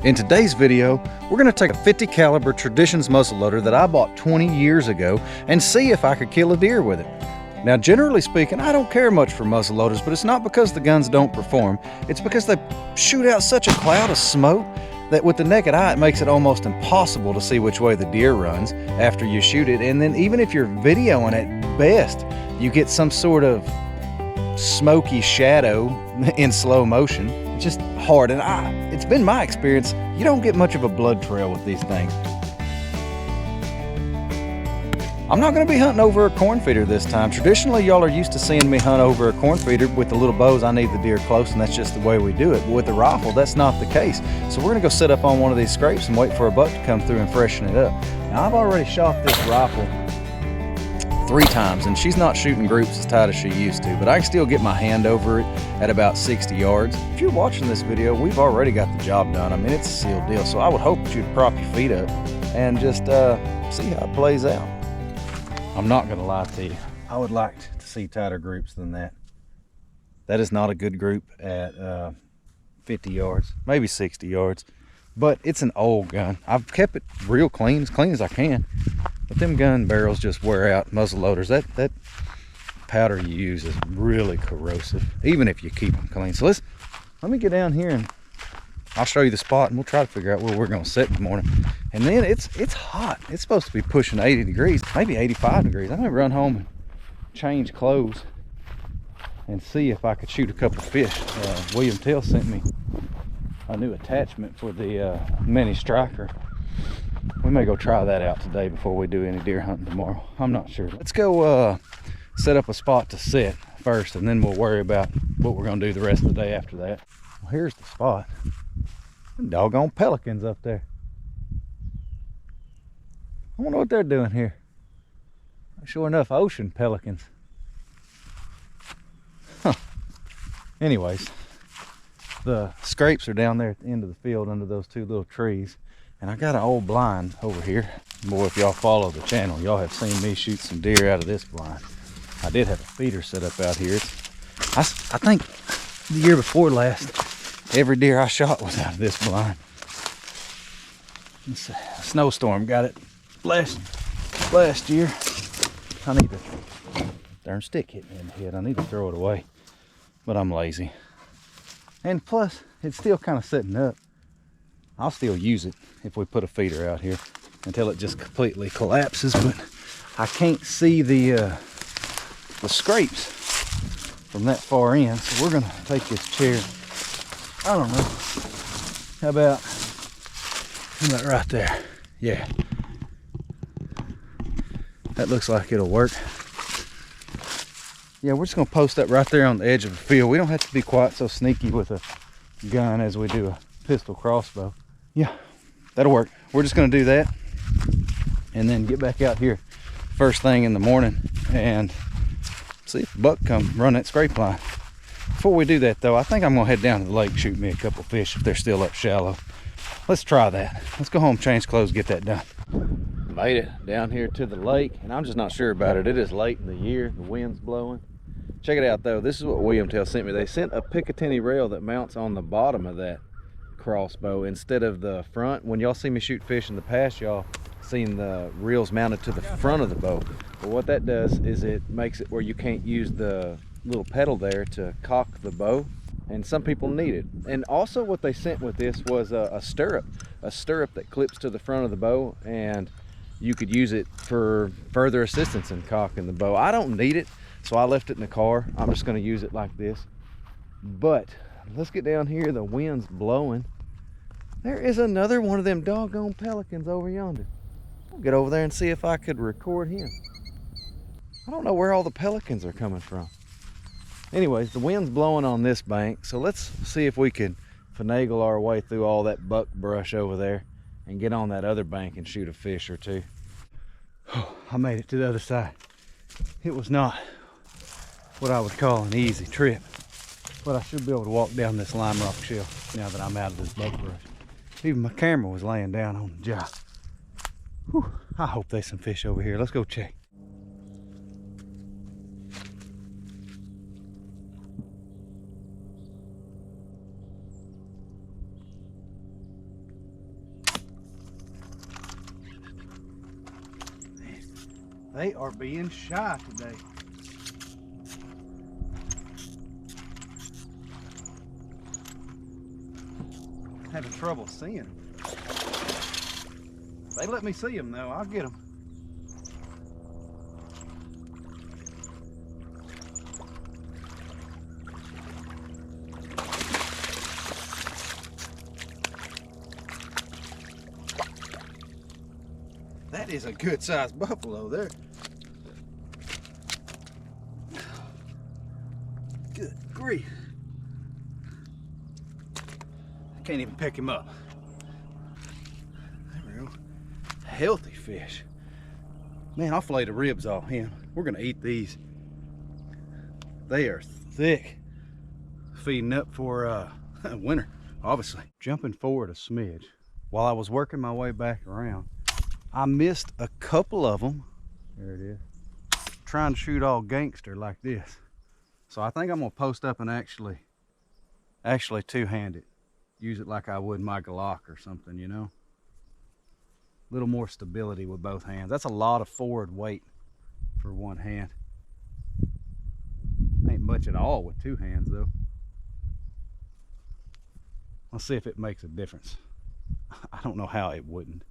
In today's video, we're going to take a 50 caliber Traditions muzzleloader that I bought 20 years ago and see if I could kill a deer with it. Now, generally speaking, I don't care much for muzzleloaders, but it's not because the guns don't perform. It's because they shoot out such a cloud of smoke that with the naked eye, it makes it almost impossible to see which way the deer runs after you shoot it. And then even if you're videoing at best, you get some sort of smoky shadow in slow motion. It's just hard, and it's been my experience, you don't get much of a blood trail with these things. I'm not going to be hunting over a corn feeder this time. Traditionally, y'all are used to seeing me hunt over a corn feeder. With the little bows, I need the deer close, and that's just the way we do it. But with the rifle, that's not the case. So we're going to go sit up on one of these scrapes and wait for a buck to come through and freshen it up. Now, I've already shot this rifle 3 times, and she's not shooting groups as tight as she used to, but I can still get my hand over it at about 60 yards. If you're watching this video, we've already got the job done. I mean, it's a sealed deal, so I would hope that you'd prop your feet up and just see how it plays out. I'm not gonna lie to you, I would like to see tighter groups than that. That is not a good group at 50 yards, maybe 60 yards, but it's an old gun. I've kept it real clean as I can. But them gun barrels just wear out. Muzzle loaders, that powder you use is really corrosive, even if you keep them clean. So let me get down here and I'll show you the spot, and we'll try to figure out where we're gonna sit in the morning. And then it's hot. It's supposed to be pushing 80 degrees, maybe 85 degrees. I'm gonna run home and change clothes and see if I could shoot a couple of fish. William Tell sent me a new attachment for the mini striker. We may go try that out today before we do any deer hunting tomorrow. I'm not sure. Let's go set up a spot to sit first, and then we'll worry about what we're gonna do the rest of the day after that. Well, here's the spot. Them doggone pelicans up there. I wonder what they're doing here. Sure enough, ocean pelicans. Huh. Anyways, the scrapes are down there at the end of the field under those 2 little trees. And I got an old blind over here. Boy, if y'all follow the channel, y'all have seen me shoot some deer out of this blind. I did have a feeder set up out here. I think the year before last, every deer I shot was out of this blind. It's a snowstorm got it last year. I need to, darn stick hit me in the head. I need to throw it away, but I'm lazy. And plus, it's still kind of sitting up. I'll still use it if we put a feeder out here until it just completely collapses, but I can't see the scrapes from that far in, so we're gonna take this chair, I don't know, how about right there? Yeah, that looks like it'll work. Yeah, we're just gonna post that right there on the edge of the field. We don't have to be quite so sneaky with a gun as we do a pistol crossbow. Yeah, that'll work. We're just gonna do that and then get back out here first thing in the morning and see if a buck come run that scrape line. Before we do that though, I think I'm gonna head down to the lake, shoot me a couple fish if they're still up shallow. Let's try that. Let's go home, change clothes, get that done. Made it down here to the lake, and I'm just not sure about it. It is late in the year, the wind's blowing. Check it out though, this is what William Tell sent me. They sent a Picatinny rail that mounts on the bottom of that crossbow instead of the front. When y'all see me shoot fish in the past, y'all seen the reels mounted to the front of the bow. But what that does is it makes it where you can't use the little pedal there to cock the bow, and some people need it. And also what they sent with this was a stirrup that clips to the front of the bow, and you could use it for further assistance in cocking the bow. I don't need it, so I left it in the car. I'm just going to use it like this. But let's get down here. The wind's blowing. There is another one of them doggone pelicans over yonder. I'll get over there and see if I could record him. I don't know where all the pelicans are coming from. Anyways, the wind's blowing on this bank, so let's see if we can finagle our way through all that buck brush over there and get on that other bank and shoot a fish or 2. Oh, I made it to the other side. It was not what I would call an easy trip, but I should be able to walk down this lime rock shelf now that I'm out of this buck brush. Even my camera was laying down on the job. Whew, I hope there's some fish over here. Let's go check. They are being shy today. Having trouble seeing them. They let me see them though, I'll get them. That is a good sized buffalo there. Good grief. I can't even pick him up. There we go. Healthy fish. Man, I'll fillet the ribs off him. We're gonna eat these. They are thick. Feeding up for winter, obviously. Jumping forward a smidge. While I was working my way back around, I missed a couple of them. There it is. Trying to shoot all gangster like this. So I think I'm gonna post up and actually two-hand it. Use it like I would my Glock or something, you know? A little more stability with both hands. That's a lot of forward weight for one hand. Ain't much at all with two hands though. Let's see if it makes a difference. I don't know how it wouldn't.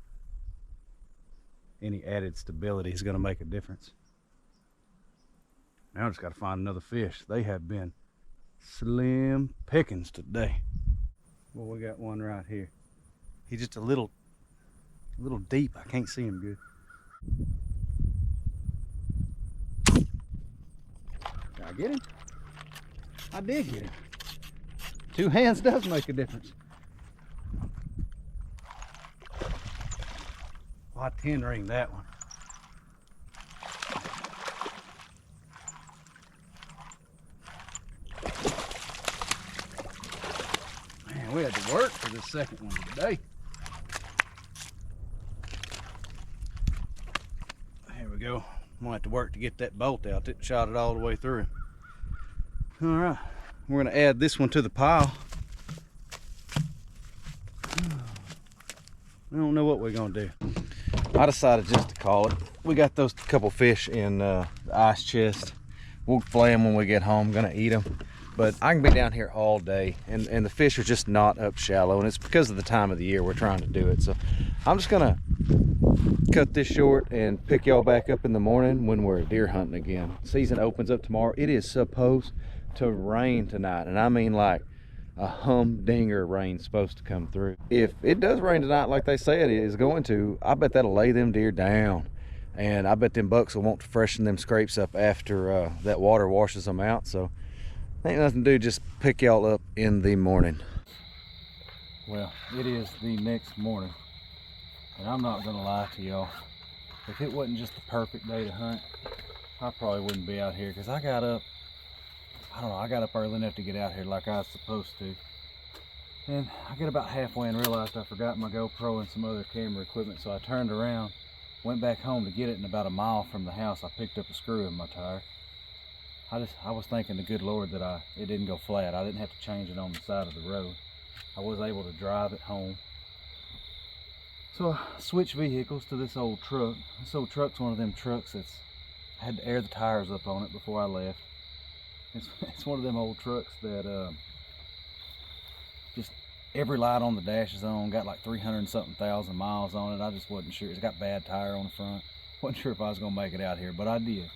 Any added stability is gonna make a difference. Now I just gotta find another fish. They have been slim pickings today. Well, we got one right here. He's just a little deep. I can't see him good. Did I get him? I did get him. Two hands does make a difference. Well, I 10 ring that one. Man, we had to work for this second one today. There we go. I'm gonna have to work to get that bolt out. It shot it all the way through. All right, we're gonna add this one to the pile. I don't know what we're gonna do. I decided just to call it. We got those couple fish in the ice chest. We'll flay them when we get home. Gonna eat them. But I can be down here all day, and the fish are just not up shallow, and it's because of the time of the year we're trying to do it. So I'm just gonna cut this short and pick y'all back up in the morning when we're deer hunting again. Season opens up tomorrow. It is supposed to rain tonight, and I mean like a humdinger rain supposed to come through. If it does rain tonight like they say it is going to, I bet that'll lay them deer down, and I bet them bucks will want to freshen them scrapes up after that water washes them out. So ain't nothing to do, just pick y'all up in the morning. Well, it is the next morning, and I'm not gonna lie to y'all, if it wasn't just the perfect day to hunt, I probably wouldn't be out here, because I got up, I don't know, I got up early enough to get out here like I was supposed to. And I get about halfway and realized I forgot my GoPro and some other camera equipment, so I turned around, went back home to get it, and about a mile from the house I picked up a screw in my tire. I was thanking the good Lord that it didn't go flat. I didn't have to change it on the side of the road. I was able to drive it home. So I switched vehicles to this old truck. This old truck's one of them trucks that's had to air the tires up on it before I left. It's one of them old trucks that just every light on the dash is on, got like 300 and something thousand miles on it. I just wasn't sure. It's got bad tire on the front. Wasn't sure if I was gonna make it out here, but I did.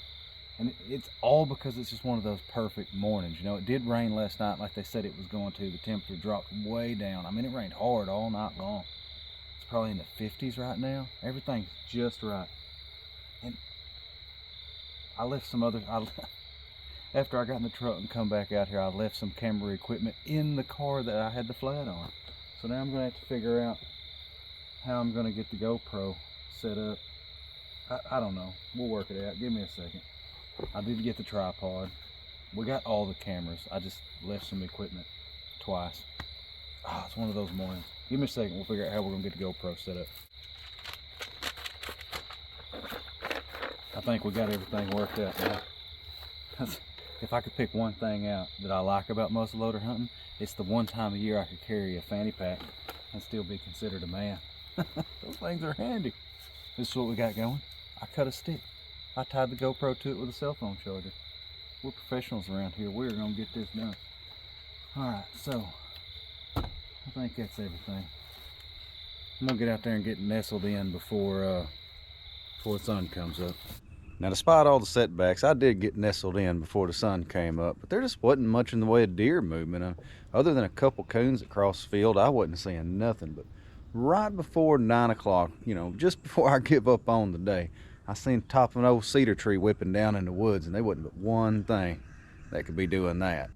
And it's all because it's just one of those perfect mornings. You know, it did rain last night like they said it was going to. The temperature dropped way down. I mean, it rained hard all night long. It's probably in the 50s right now. Everything's just right. And I left some other, after I got in the truck and come back out here, I left some camera equipment in the car that I had the flat on. So now I'm going to have to figure out how I'm going to get the GoPro set up. I don't know. We'll work it out. Give me a second. I did get the tripod. We got all the cameras. I just left some equipment twice. Oh, it's one of those mornings. Give me a second. We'll figure out how we're going to get the GoPro set up. I think we got everything worked out now. If I could pick one thing out that I like about muzzleloader hunting, it's the one time a year I could carry a fanny pack and still be considered a man. Those things are handy. This is what we got going. I cut a stick. I tied the GoPro to it with a cell phone charger. We're professionals around here. We're gonna get this done. Alright, so I think that's everything. I'm gonna get out there and get nestled in before the sun comes up. Now, despite all the setbacks, I did get nestled in before the sun came up, but there just wasn't much in the way of deer movement. Other than a couple coons that crossed the field, I wasn't seeing nothing. But right before 9 o'clock, you know, just before I give up on the day, I seen the top of an old cedar tree whipping down in the woods, and there wasn't but one thing that could be doing that.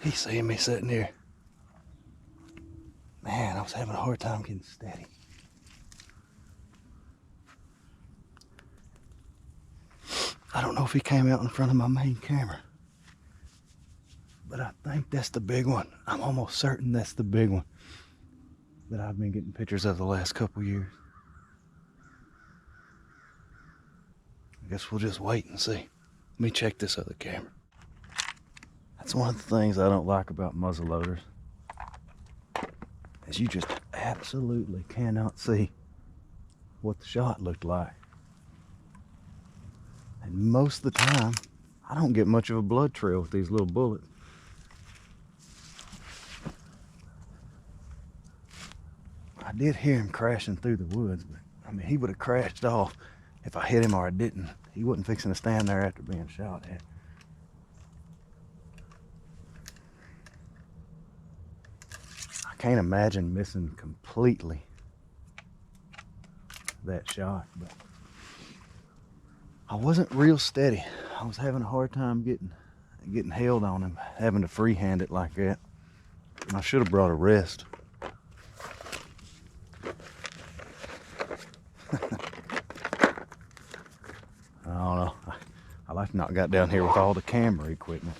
He seen me sitting here. Man, I was having a hard time getting steady. I don't know if he came out in front of my main camera, but I think that's the big one. I'm almost certain that's the big one that I've been getting pictures of the last couple years. I guess we'll just wait and see. Let me check this other camera. That's one of the things I don't like about muzzle loaders, is you just absolutely cannot see what the shot looked like. And most of the time, I don't get much of a blood trail with these little bullets. I did hear him crashing through the woods, but I mean, he would have crashed off if I hit him or I didn't. He wasn't fixing to stand there after being shot at. I can't imagine missing completely that shot, but I wasn't real steady. I was having a hard time getting held on him, having to freehand it like that. I should have brought a rest. I don't know. I like to not got down here with all the camera equipment.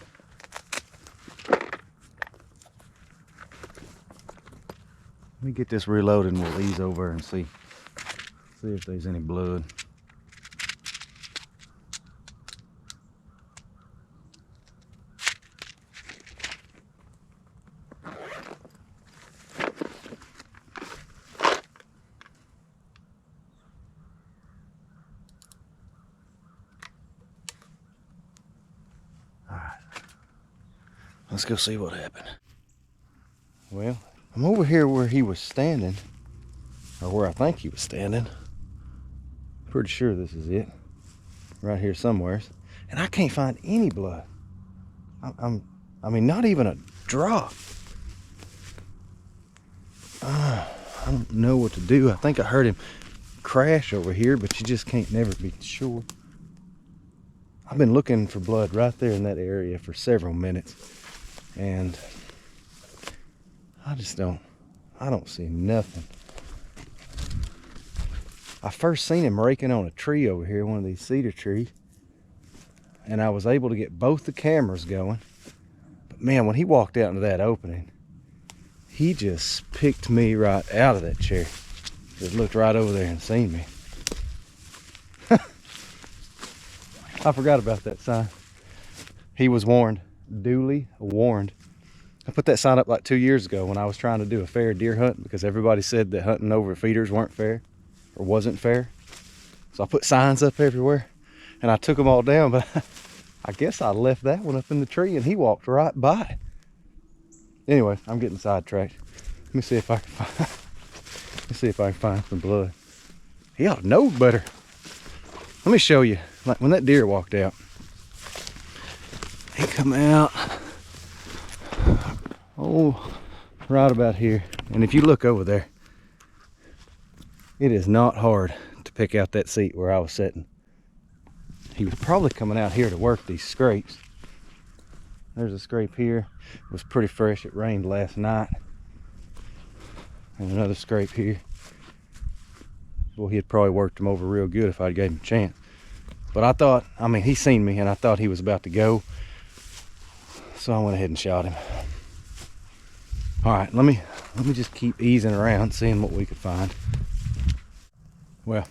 Let me get this reloaded and we'll ease over and see if there's any blood. Let's go see what happened. Well, I'm over here where he was standing, or where I think he was standing. Pretty sure this is it. Right here somewhere. And I can't find any blood. I mean, not even a drop. I don't know what to do. I think I heard him crash over here, but you just can't never be sure. I've been looking for blood right there in that area for several minutes. And I don't see nothing. I first seen him raking on a tree over here, one of these cedar trees. And I was able to get both the cameras going. But man, when he walked out into that opening, he just picked me right out of that chair. Just looked right over there and seen me. I forgot about that sign. He was warned. Duly warned. I put that sign up like 2 years ago when I was trying to do a fair deer hunt because everybody said that hunting over feeders weren't fair or wasn't fair. So I put signs up everywhere and I took them all down, but I guess I left that one up in the tree and he walked right by. Anyway, I'm getting sidetracked. Let me see if I can find some blood. He ought to know better. Let me show you. Like when that deer walked out, he come out, right about here. And if you look over there, it is not hard to pick out that seat where I was sitting. He was probably coming out here to work these scrapes. There's a scrape here. It was pretty fresh. It rained last night. And another scrape here. Well, he had probably worked him over real good if I'd gave him a chance. But I thought, I mean, he seen me and I thought he was about to go. So I went ahead and shot him. All right, let me just keep easing around, seeing what we could find. Well,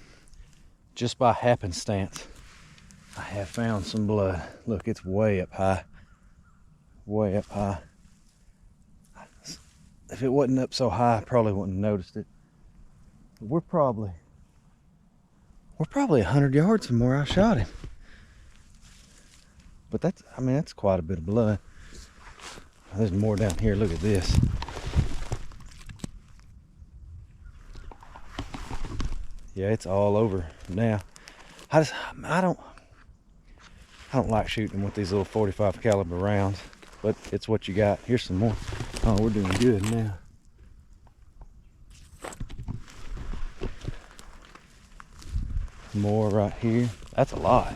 just by happenstance, I have found some blood. Look, it's way up high. Way up high. If it wasn't up so high, I probably wouldn't have noticed it. But we're probably 100 yards from where I shot him. But that's, I mean, that's quite a bit of blood. There's more down here. Look at this. Yeah, it's all over now. I don't like shooting with these little 45 caliber rounds, but it's what you got. Here's some more. Oh, we're doing good now. More right here. That's a lot.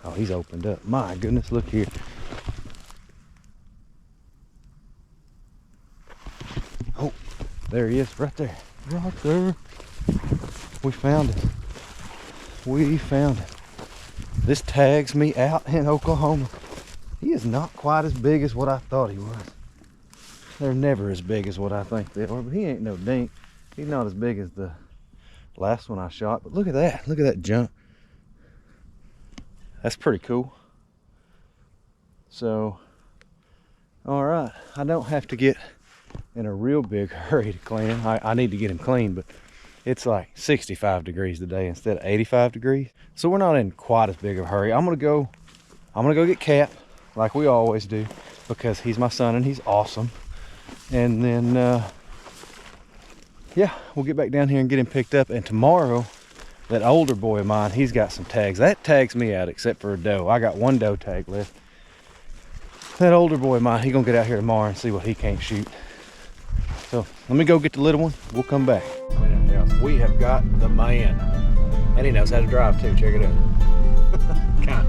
Oh, he's opened up. My goodness, look here. Oh, there he is, right there. Right there. We found it. We found it. This tags me out in Oklahoma. He is not quite as big as what I thought he was. They're never as big as what I think they are, but he ain't no dink. He's not as big as the last one I shot, but look at that. Look at that jump. That's pretty cool. So, all right. I don't have to get in a real big hurry to clean him. I need to get him clean, but it's like 65 degrees today instead of 85 degrees. So we're not in quite as big of a hurry. I'm gonna go get Cap like we always do because he's my son and he's awesome. And then, yeah, we'll get back down here and get him picked up. And tomorrow, that older boy of mine, he's got some tags. That tags me out except for a doe. I got one doe tag left. That older boy of mine, he's gonna get out here tomorrow and see what he can't shoot. So let me go get the little one. We'll come back. We have got the man. And he knows how to drive too, check it out. Kinda.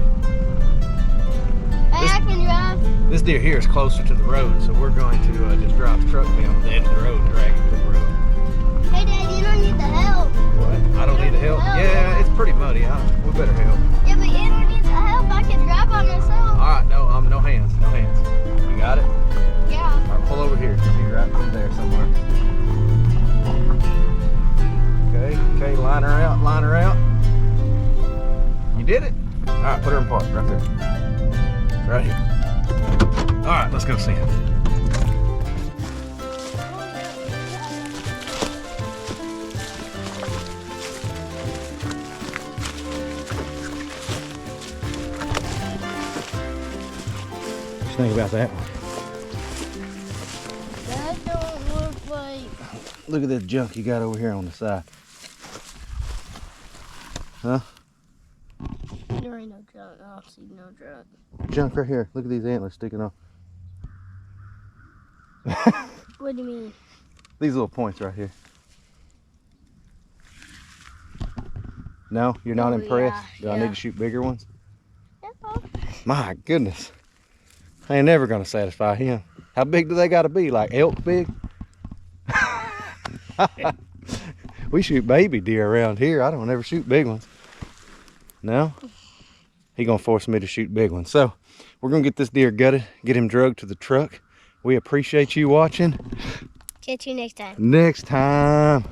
Hey, I can drive. This deer here is closer to the road, so we're going to just drive the truck down the edge of the road and drag it to the road. Hey, Dad, you don't need the help. What? I don't need the help? Yeah, it's pretty muddy. We better help. Yeah, but you don't need the help. I can drive by myself. All right, no hands, no hands. You got it? Yeah. All right, pull over here. She's right through there somewhere. Okay, line her out, line her out. You did it? All right, put her in park right there. Right here. All right, let's go see him. What you think about that? That don't look like... Look at this junk you got over here on the side. Huh? There ain't no junk. I don't see no junk. Junk right here. Look at these antlers sticking off. What do you mean? These little points right here. No? You're not impressed? Do I need to shoot bigger ones? Yeah. My goodness. I ain't never gonna satisfy him. How big do they gotta be? Like elk big? We shoot baby deer around here. I don't ever shoot big ones. No? He gonna force me to shoot big ones. So we're gonna get this deer gutted, get him drugged to the truck. We appreciate you watching. Catch you next time. Next time.